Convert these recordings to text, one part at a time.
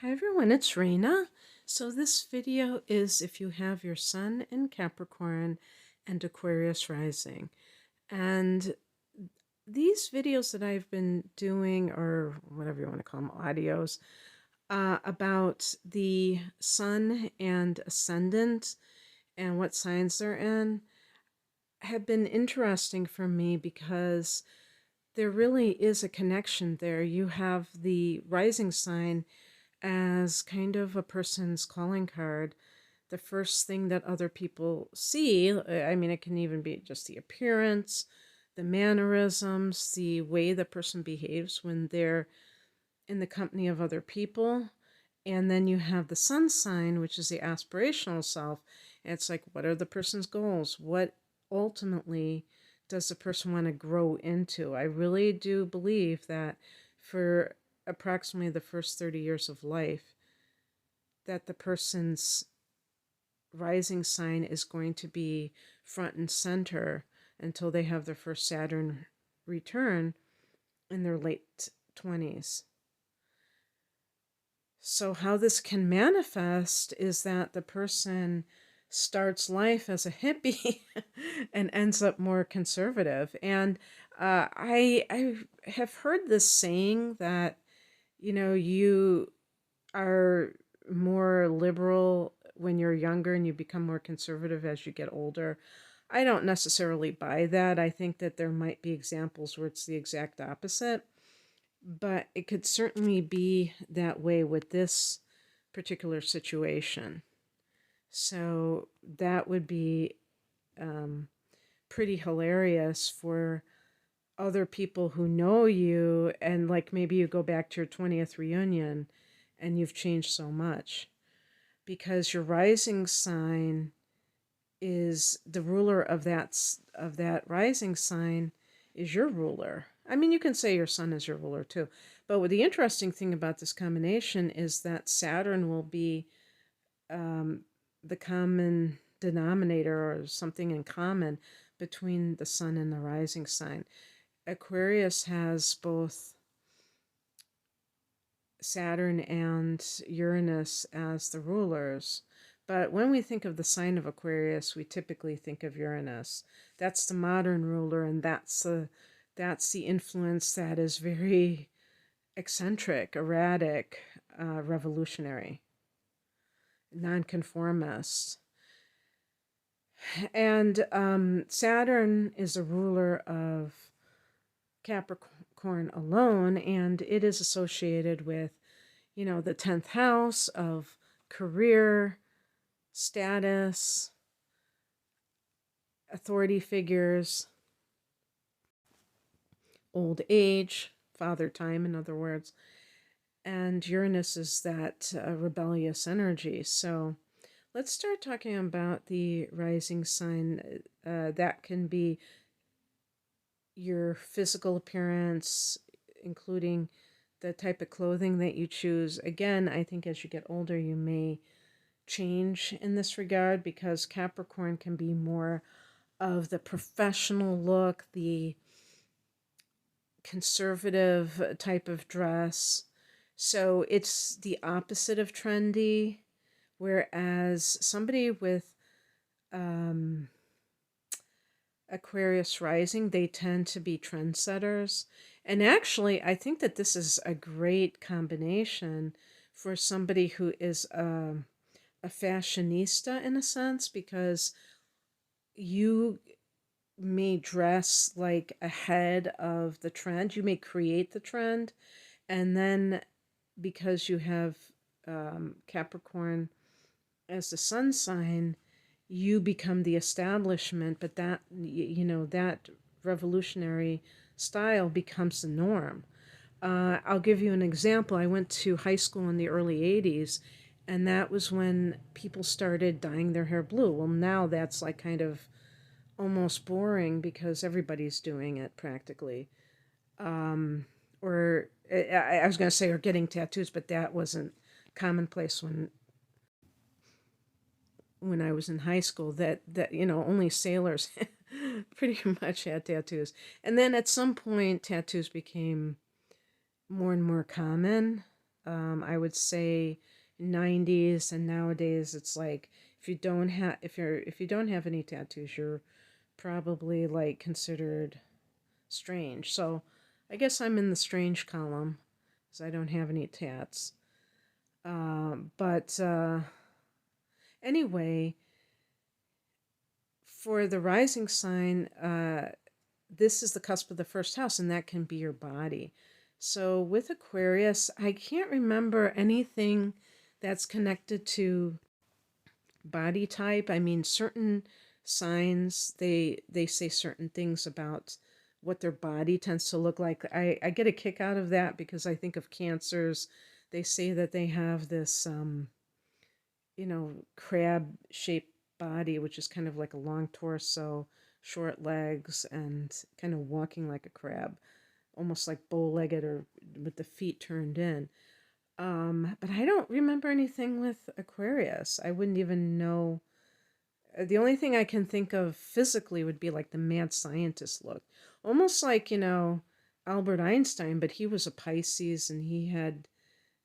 Hi everyone, it's Raina. So this video is if you have your sun in Capricorn and Aquarius rising. And these videos that I've been doing, or whatever you want to call them, audios, about the sun and ascendant and what signs they're in, have been interesting for me because there really is a connection there. You have the rising sign as kind of a person's calling card, the first thing that other people see. I mean, it can even be just the appearance, the mannerisms, the way the person behaves when they're in the company of other people. And then you have the sun sign, which is the aspirational self. And it's like, what are the person's goals? What ultimately does the person want to grow into? I really do believe that for approximately the first 30 years of life, that the person's rising sign is going to be front and center until they have their first Saturn return in their late 20s. So how this can manifest is that the person starts life as a hippie and ends up more conservative. And I have heard this saying that, you are more liberal when you're younger and you become more conservative as you get older. I don't necessarily buy that. I think that there might be examples where it's the exact opposite, but it could certainly be that way with this particular situation. So that would be pretty hilarious for other people who know you, and like maybe you go back to your 20th reunion and you've changed so much because your rising sign is the ruler of that rising sign is your ruler. I mean, you can say your sun is your ruler too, but what the interesting thing about this combination is that Saturn will be the common denominator, or something in common between the sun and the rising sign. Aquarius has both Saturn and Uranus as the rulers. But when we think of the sign of Aquarius, we typically think of Uranus. That's the modern ruler, and that's the influence that is very eccentric, erratic, revolutionary, nonconformist. And Saturn is a ruler of Capricorn alone, and it is associated with, the 10th house of career, status, authority figures, old age, father time, in other words. And Uranus is that rebellious energy. So let's start talking about the rising sign. That can be your physical appearance, including the type of clothing that you choose. Again, I think as you get older, you may change in this regard because Capricorn can be more of the professional look, the conservative type of dress. So it's the opposite of trendy, whereas somebody with Aquarius rising, they tend to be trendsetters. And actually, I think that this is a great combination for somebody who is a fashionista in a sense, because you may dress like ahead of the trend. You may create the trend. And then because you have Capricorn as the sun sign, you become the establishment, but that revolutionary style becomes the norm. I'll give you an example. I went to high school in the early 80s, and that was when people started dyeing their hair blue. Well, now that's like kind of almost boring because everybody's doing it practically. Or I was going to say, or getting tattoos, but that wasn't commonplace when I was in high school. That only sailors pretty much had tattoos. And then at some point tattoos became more and more common. I would say 90s, and nowadays it's like if you don't have any tattoos, you're probably like considered strange. So I guess I'm in the strange column because I don't have any tats. But anyway, for the rising sign, this is the cusp of the first house, and that can be your body. So with Aquarius, I can't remember anything that's connected to body type. I mean, certain signs, they say certain things about what their body tends to look like. I get a kick out of that because I think of cancers. They say that they have this crab shaped body, which is kind of like a long torso, short legs, and kind of walking like a crab, almost like bow legged or with the feet turned in. But I don't remember anything with Aquarius. I wouldn't even know. The only thing I can think of physically would be like the mad scientist look. Almost like, Albert Einstein, but he was a Pisces and he had,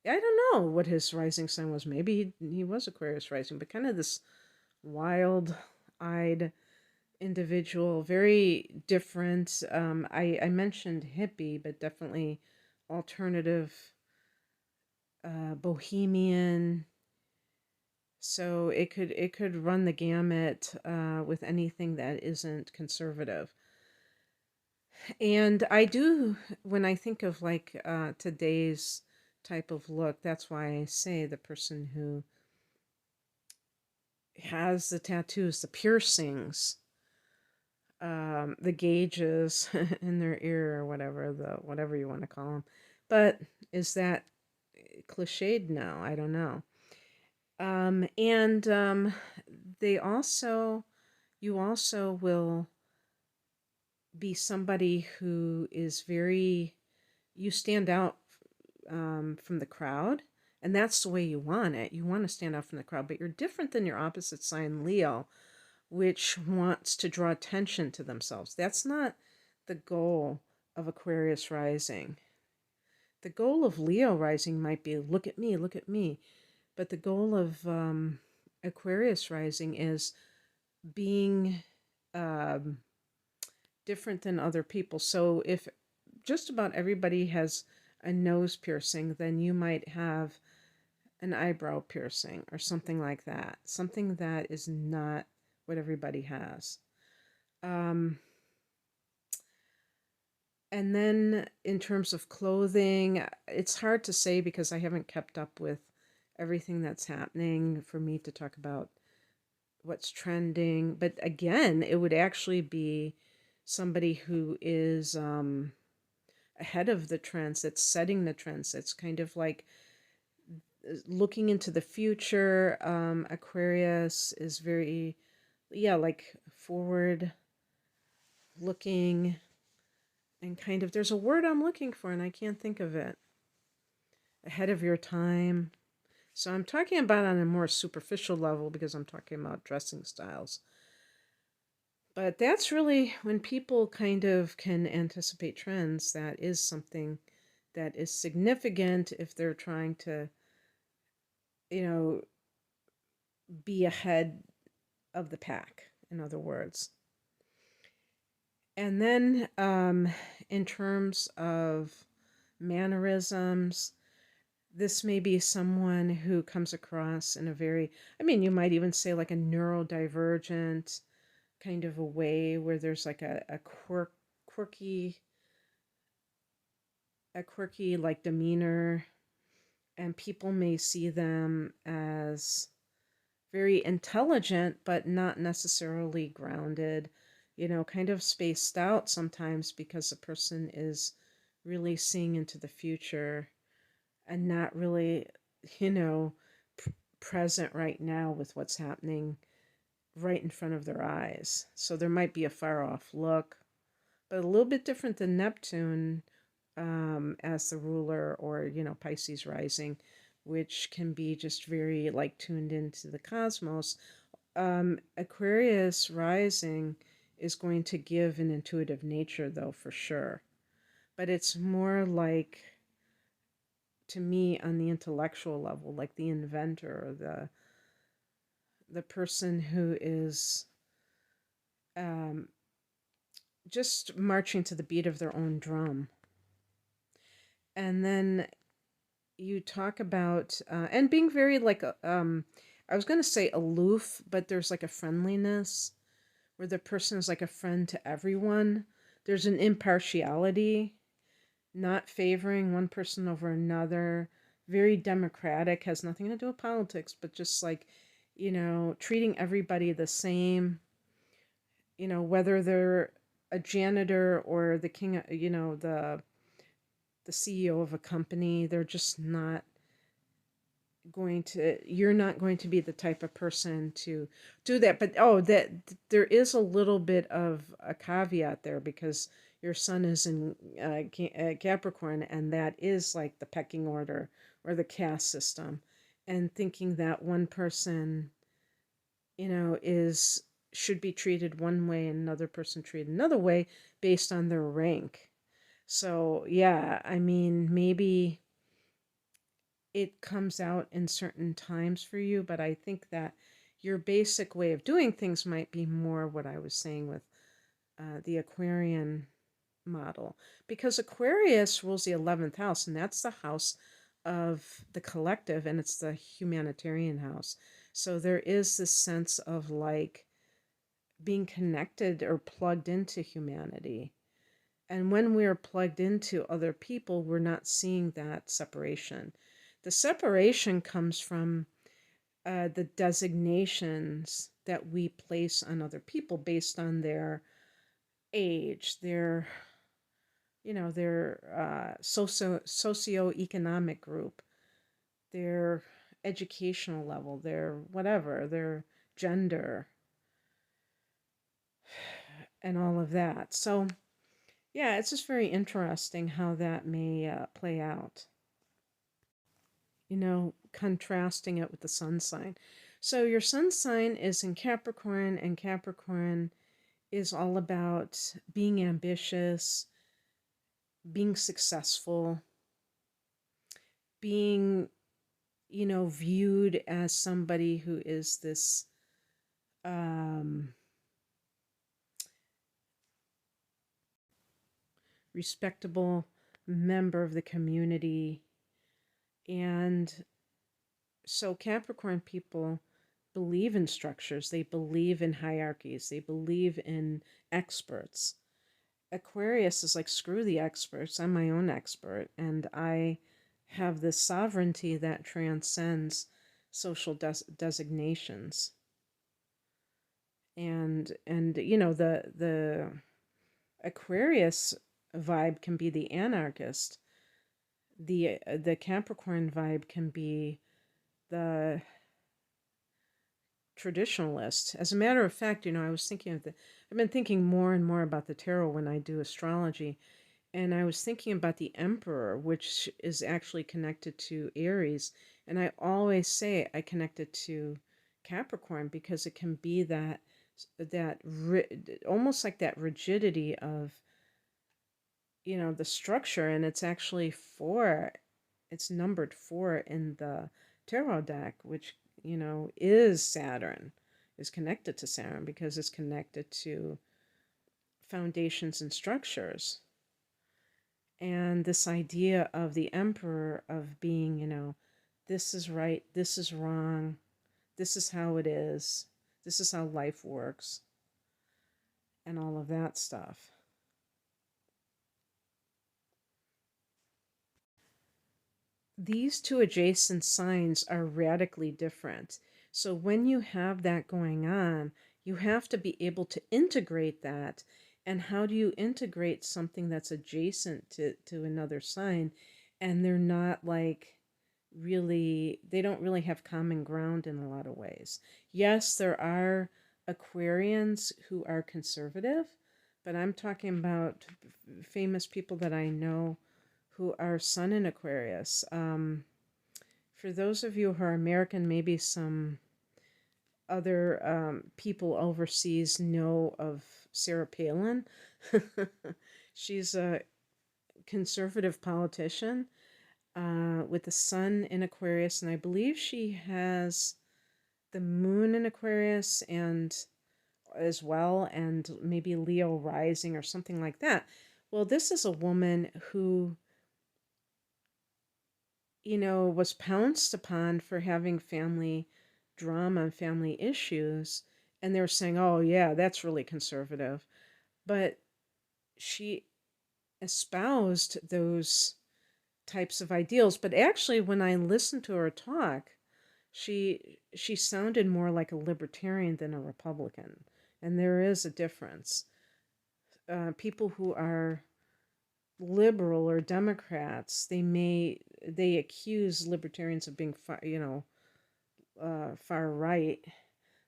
I don't know what his rising sign was. Maybe he was Aquarius rising, but kind of this wild eyed individual, very different. I mentioned hippie, but definitely alternative, bohemian. So it could run the gamut with anything that isn't conservative. And I do, when I think of like today's type of look, that's why I say the person who has the tattoos, the piercings, the gauges in their ear or whatever you want to call them. But is that cliched? No, I don't know. And they also, you also will be somebody who is very, you stand out from the crowd, and that's the way you want it. You want to stand out from the crowd, but you're different than your opposite sign, Leo, which wants to draw attention to themselves. That's not the goal of Aquarius rising. The goal of Leo rising might be look at me, look at me. But the goal of Aquarius rising is being um, different than other people. So if just about everybody has a nose piercing, then you might have an eyebrow piercing or something like that. Something that is not what everybody has. Um, and then in terms of clothing, it's hard to say because I haven't kept up with everything that's happening for me to talk about what's trending. But again, it would actually be somebody who is ahead of the trends, that's setting the trends, that's kind of like looking into the future. Aquarius is very, yeah, like forward looking and kind of, there's a word I'm looking for and I can't think of it. Ahead of your time. So I'm talking about on a more superficial level because I'm talking about dressing styles. But that's really when people kind of can anticipate trends, that is something that is significant if they're trying to, you know, be ahead of the pack, in other words. And then in terms of mannerisms, this may be someone who comes across in a very, I mean, you might even say like a neurodivergent kind of a way where there's like a quirky, like demeanor, and people may see them as very intelligent, but not necessarily grounded, kind of spaced out sometimes because the person is really seeing into the future and not really, you know, present right now with what's happening right in front of their eyes. So there might be a far off look, but a little bit different than Neptune as the ruler, or, Pisces rising, which can be just very like tuned into the cosmos. Aquarius rising is going to give an intuitive nature, though, for sure. But it's more like to me on the intellectual level, like the inventor, or the person who is um, just marching to the beat of their own drum. And then you talk about and being very like I was going to say aloof, but there's like a friendliness where the person is like a friend to everyone. There's an impartiality, not favoring one person over another. Very democratic, has nothing to do with politics, but just like, treating everybody the same, whether they're a janitor or the king, the CEO of a company. They're just not you're not going to be the type of person to do that. But that there is a little bit of a caveat there, because your sun is in Capricorn, and that is like the pecking order or the caste system, and thinking that one person is should be treated one way and another person treated another way based on their rank. So yeah, I mean, maybe it comes out in certain times for you, but I think that your basic way of doing things might be more what I was saying with the Aquarian model, because Aquarius rules the 11th house, and that's the house of the collective, and it's the humanitarian house. So there is this sense of like being connected or plugged into humanity. And when we're plugged into other people, we're not seeing that separation. The separation comes from the designations that we place on other people based on their age, their socioeconomic group, their educational level, their whatever, their gender, and all of that. So, yeah, it's just very interesting how that may play out. Contrasting it with the sun sign. So your sun sign is in Capricorn, and Capricorn is all about being ambitious, being successful, being, viewed as somebody who is this um, respectable member of the community. And so Capricorn people believe in structures, they believe in hierarchies, they believe in experts. Aquarius is like, screw the experts, I'm my own expert, and I have this sovereignty that transcends social designations. And the Aquarius vibe can be the anarchist. The Capricorn vibe can be the traditionalist. As a matter of fact, I was thinking I've been thinking more and more about the tarot when I do astrology, and I was thinking about the Emperor, which is actually connected to Aries, and I always say I connect it to Capricorn because it can be that almost like that rigidity of the structure, and it's actually it's numbered 4 in the tarot deck, which is Saturn, is connected to Saturn because it's connected to foundations and structures. And this idea of the emperor of being, this is right, this is wrong, this is how it is, this is how life works, and all of that stuff. These two adjacent signs are radically different. So when you have that going on, you have to be able to integrate that. And how do you integrate something that's adjacent to another sign, and they're not like really, they don't really have common ground in a lot of ways? Yes, there are Aquarians who are conservative, but I'm talking about famous people that I know who are Sun in Aquarius. For those of you who are American, maybe some other people overseas know of Sarah Palin. She's a conservative politician. with the sun in Aquarius, and I believe she has the moon in Aquarius and as well, and maybe Leo rising or something like that. Well, this is a woman who, was pounced upon for having family drama and family issues. And they were saying, oh, yeah, that's really conservative. But she espoused those types of ideals. But actually, when I listened to her talk, she sounded more like a libertarian than a Republican. And there is a difference. People who are liberal or Democrats, they accuse libertarians of being far right,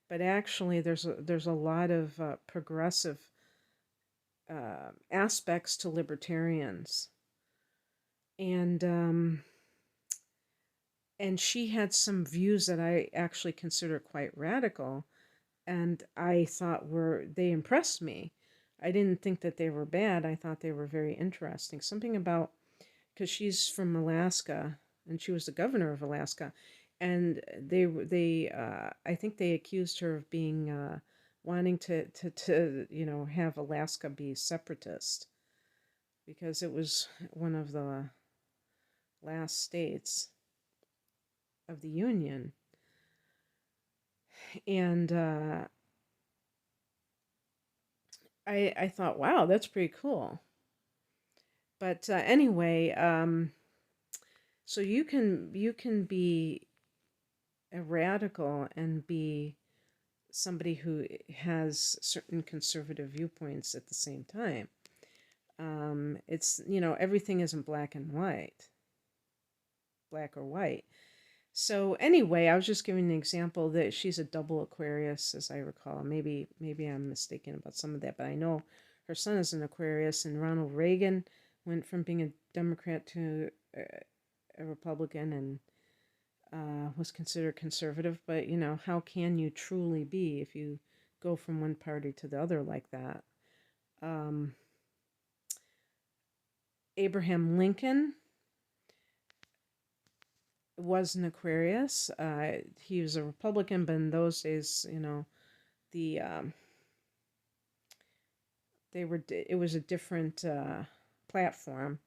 but actually there's a lot of progressive aspects to libertarians, and she had some views that I actually consider quite radical, and I thought they impressed me. I didn't think that they were bad. I thought they were very interesting. Something about, because she's from Alaska and she was the governor of Alaska, and I think they accused her of being wanting to have Alaska be separatist because it was one of the last states of the Union, and I thought, wow, that's pretty cool. But anyway, so you can be a radical and be somebody who has certain conservative viewpoints at the same time. It's, everything isn't black and white, black or white. So anyway, I was just giving an example that she's a double Aquarius, as I recall. Maybe I'm mistaken about some of that, but I know her son is an Aquarius, and Ronald Reagan went from being a Democrat to a Republican, and was considered conservative. But how can you truly be if you go from one party to the other like that? Um, Abraham Lincoln was an Aquarius. He was a Republican, but in those days, the it was a different platform.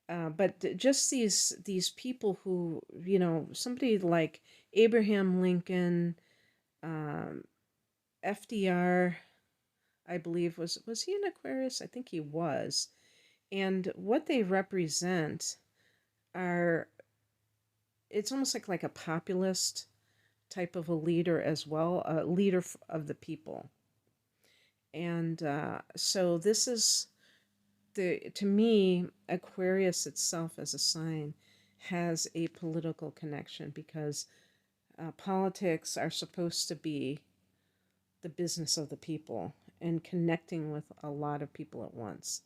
But just these people who, somebody like Abraham Lincoln, um, FDR, I believe was he an Aquarius? I think he was. And what they represent are, it's almost like a populist type of a leader as well, a leader of the people. And so this is to me, Aquarius itself as a sign has a political connection because politics are supposed to be the business of the people and connecting with a lot of people at once.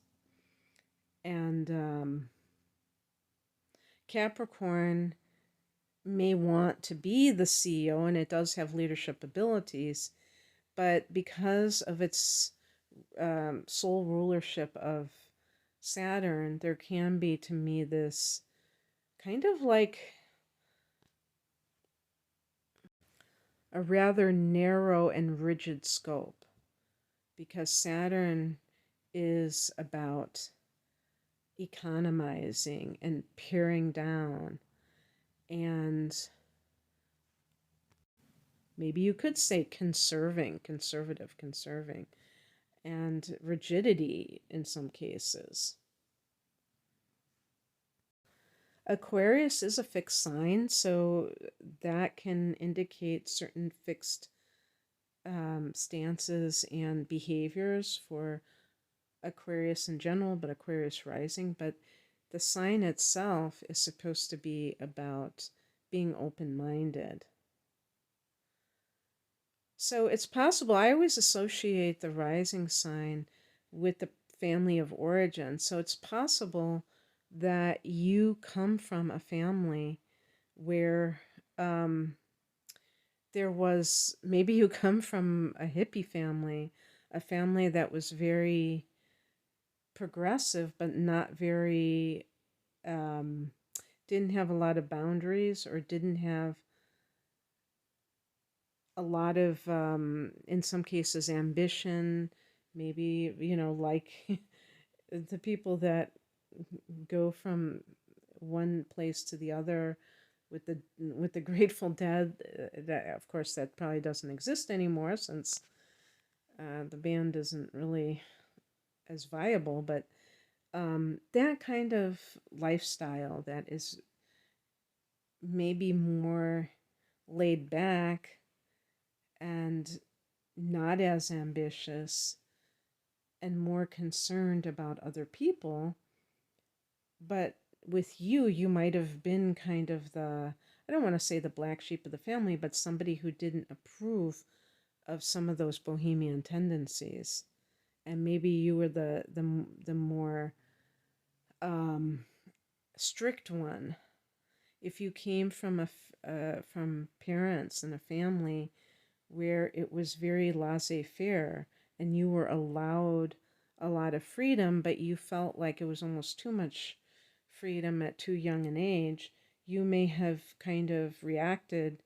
And Capricorn may want to be the CEO, and it does have leadership abilities, but because of its sole rulership of Saturn, there can be, to me, this kind of like a rather narrow and rigid scope, because Saturn is about economizing and paring down, and maybe you could say conserving, and rigidity in some cases. Aquarius is a fixed sign, so that can indicate certain fixed stances and behaviors for Aquarius in general, but Aquarius rising. But the sign itself is supposed to be about being open-minded. So it's possible. I always associate the rising sign with the family of origin. So it's possible that you come from a family where there was, maybe you come from a hippie family, a family that was very progressive, but not very didn't have a lot of boundaries or didn't have a lot of, in some cases, ambition. Maybe, like the people that go from one place to the other with the Grateful Dead. That, of course, that probably doesn't exist anymore since the band isn't really as viable. But that kind of lifestyle that is maybe more laid back and not as ambitious and more concerned about other people. But with you, you might have been kind of I don't want to say the black sheep of the family, but somebody who didn't approve of some of those bohemian tendencies. And maybe you were the more um, strict one. If you came from from parents and a family where it was very laissez-faire and you were allowed a lot of freedom, but you felt like it was almost too much freedom at too young an age, you may have kind of reacted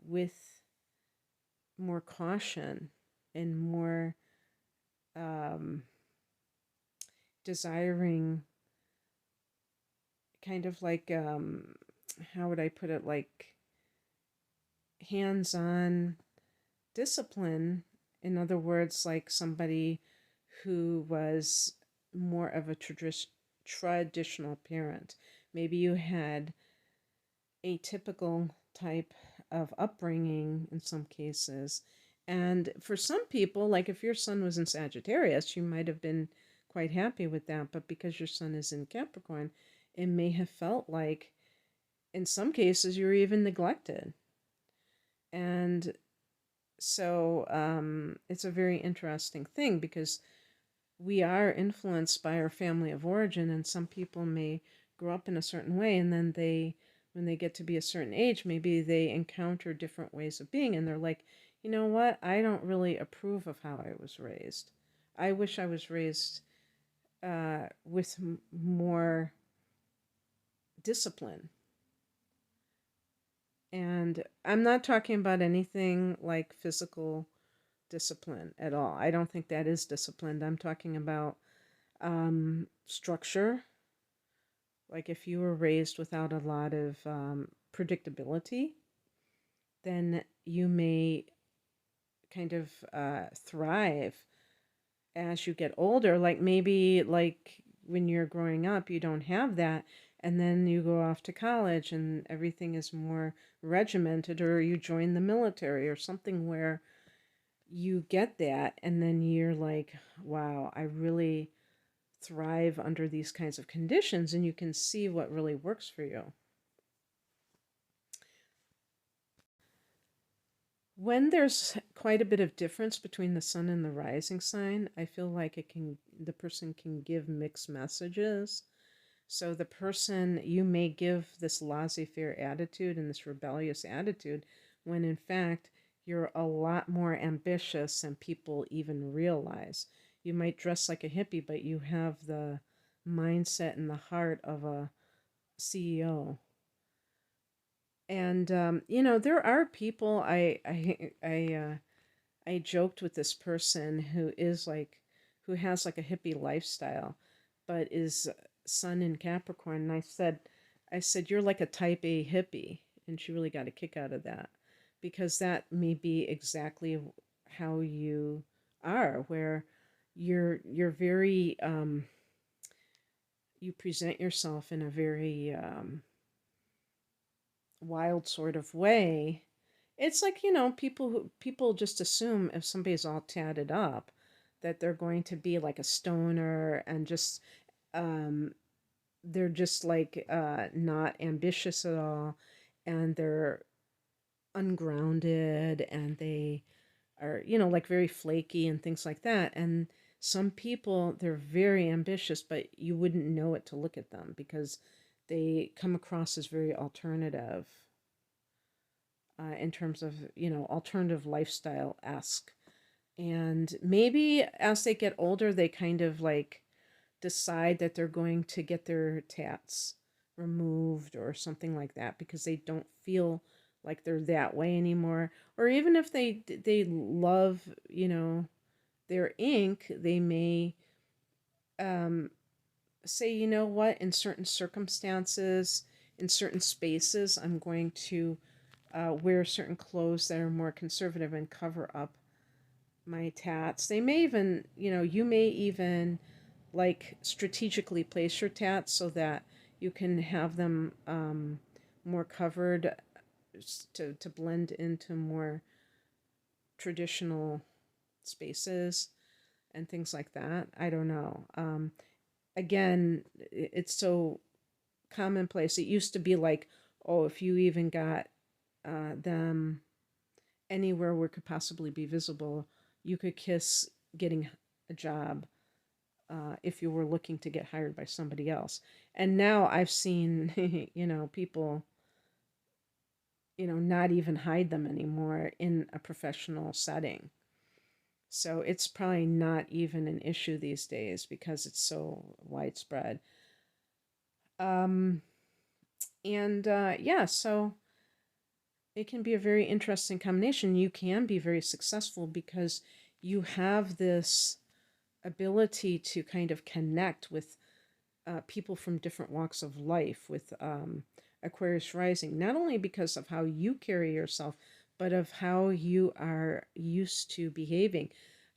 with more caution and more um, desiring, kind of like, how would I put it, like hands-on discipline. In other words, like somebody who was more of a traditional parent. Maybe you had a typical type of upbringing in some cases. And for some people, like if your sun was in Sagittarius, you might have been quite happy with that. But because your sun is in Capricorn, it may have felt like, in some cases, you were even neglected. And so it's a very interesting thing because we are influenced by our family of origin, and some people may grow up in a certain way, and then when they get to be a certain age, maybe they encounter different ways of being, and they're like, you know what? I don't really approve of how I was raised. I wish I was raised with more discipline. And I'm not talking about anything like physical discipline at all. I don't think that is disciplined. I'm talking about structure. Like if you were raised without a lot of predictability, then you may kind of thrive as you get older. Like maybe like when you're growing up, you don't have that. And then you go off to college and everything is more regimented, or you join the military or something where you get that. And then you're like, wow, I really thrive under these kinds of conditions. And you can see what really works for you. When there's quite a bit of difference between the sun and the rising sign, I feel like the person can give mixed messages. So the person, you may give this laissez-faire attitude and this rebellious attitude when in fact you're a lot more ambitious than people even realize. You might dress like a hippie, but you have the mindset and the heart of a CEO. And there are people. I joked with this person who has like a hippie lifestyle, but is sun in Capricorn. And I said, you're like a type A hippie, and she really got a kick out of that because that may be exactly how you are, where you're very you present yourself in a very wild sort of way. It's like, people just assume if somebody's all tatted up that they're going to be like a stoner and just um they're just like not ambitious at all, and they're ungrounded, and they are, like very flaky and things like that. And some people, they're very ambitious, but you wouldn't know it to look at them because they come across as very alternative, in terms of, alternative lifestyle-esque. And maybe as they get older, they kind of like decide that they're going to get their tats removed or something like that because they don't feel like they're that way anymore. Or even if they love, their ink, they may um, say, you know what, in certain circumstances, in certain spaces, I'm going to wear certain clothes that are more conservative and cover up my tats. They may even, you may even like strategically place your tats so that you can have them more covered to blend into more traditional spaces and things like that. I don't know. Again, it's so commonplace. It used to be like, oh, if you even got them anywhere where it could possibly be visible, you could kiss getting a job if you were looking to get hired by somebody else. And now I've seen, people, not even hide them anymore in a professional setting. So it's probably not even an issue these days because it's so widespread. Um, and yeah, so it can be a very interesting combination. You can be very successful because you have this ability to kind of connect with people from different walks of life with Aquarius rising, not only because of how you carry yourself, but of how you are used to behaving.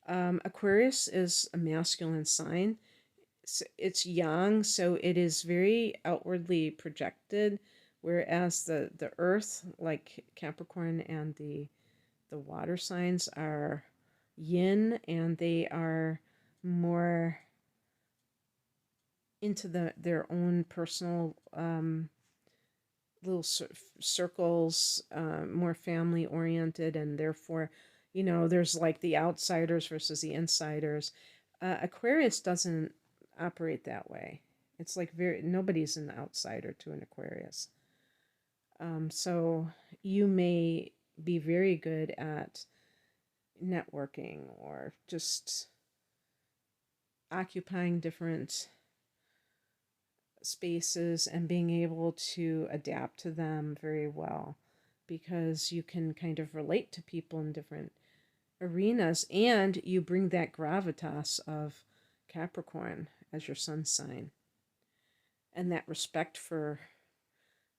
Aquarius is a masculine sign. It's yang, so it is very outwardly projected, whereas the earth, like Capricorn and the water signs, are yin, and they are more into their own personal little circles, more family oriented, and therefore, there's like the outsiders versus the insiders. Aquarius doesn't operate that way. It's like nobody's an outsider to an Aquarius. So you may be very good at networking or just occupying different spaces and being able to adapt to them very well because you can kind of relate to people in different arenas, and you bring that gravitas of Capricorn as your sun sign and that respect for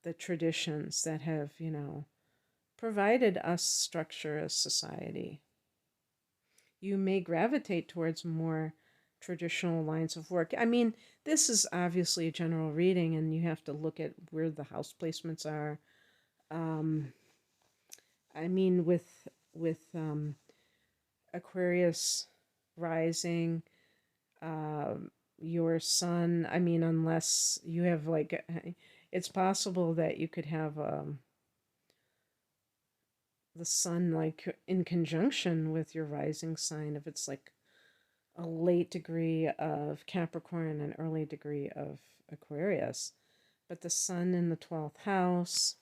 the traditions that have, provided us structure as society. You may gravitate towards more traditional lines of work. I mean, this is obviously a general reading, and you have to look at where the house placements are. Um, I mean, with Aquarius rising, your sun. I mean, unless you have like, it's possible that you could have the sun like in conjunction with your rising sign if it's like a late degree of Capricorn and early degree of Aquarius. But the sun in the 12th house,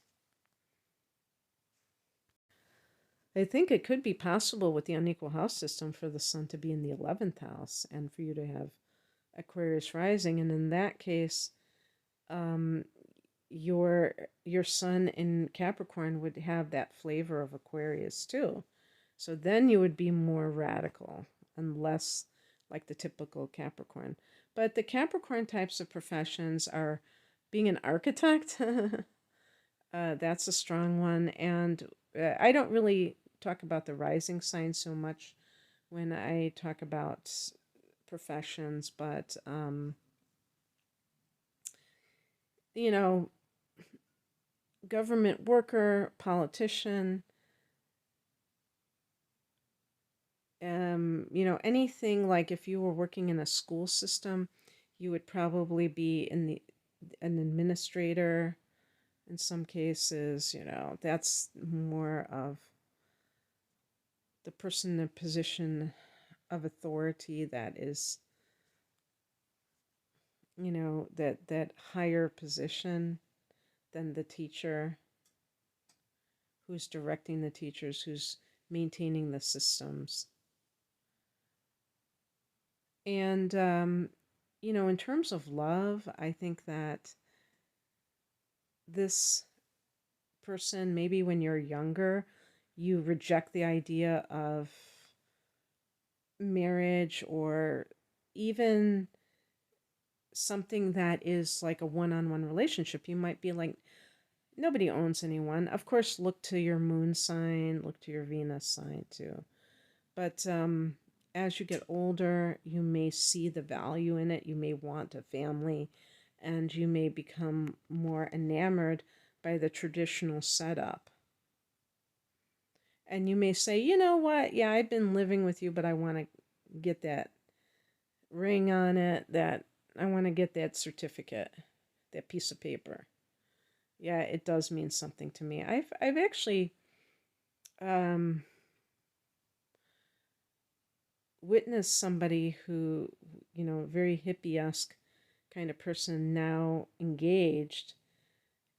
I think it could be possible with the unequal house system for the sun to be in the 11th house and for you to have Aquarius rising. And in that case, um, your sun in Capricorn would have that flavor of Aquarius too. So then you would be more radical and less like the typical Capricorn. But the Capricorn types of professions are being an architect. That's a strong one. And I don't really talk about the rising sign so much when I talk about professions, but, you know, government worker, politician, anything like if you were working in a school system, you would probably be an administrator in some cases. That's more of the person in a position of authority that is, that higher position than the teacher who's directing the teachers, who's maintaining the systems. And, in terms of love, I think that this person, maybe when you're younger, you reject the idea of marriage or even something that is like a one-on-one relationship. You might be like, nobody owns anyone. Of course, look to your moon sign, look to your Venus sign too. But as you get older, you may see the value in it. You may want a family, and you may become more enamored by the traditional setup. And you may say, you know what? Yeah, I've been living with you, but I want to get that ring on it, that I want to get that certificate, that piece of paper. Yeah, it does mean something to me. I've actually um, witnessed somebody who, very hippie-esque kind of person now engaged.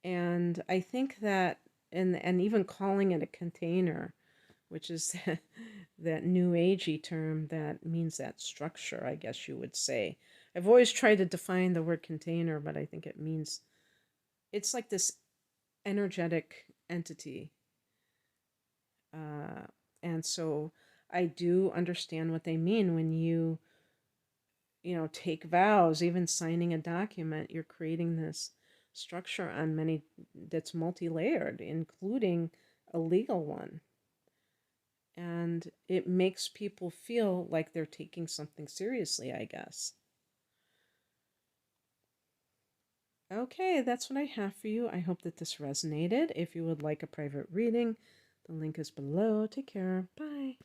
And I think that, and even calling it a container, which is that new agey term that means that structure, I guess you would say. I've always tried to define the word container, but I think it means it's like this energetic entity. And so I do understand what they mean when take vows, even signing a document, you're creating this structure on many that's multi-layered, including a legal one. And it makes people feel like they're taking something seriously, I guess. Okay, that's what I have for you. I hope that this resonated. If you would like a private reading, the link is below. Take care. Bye.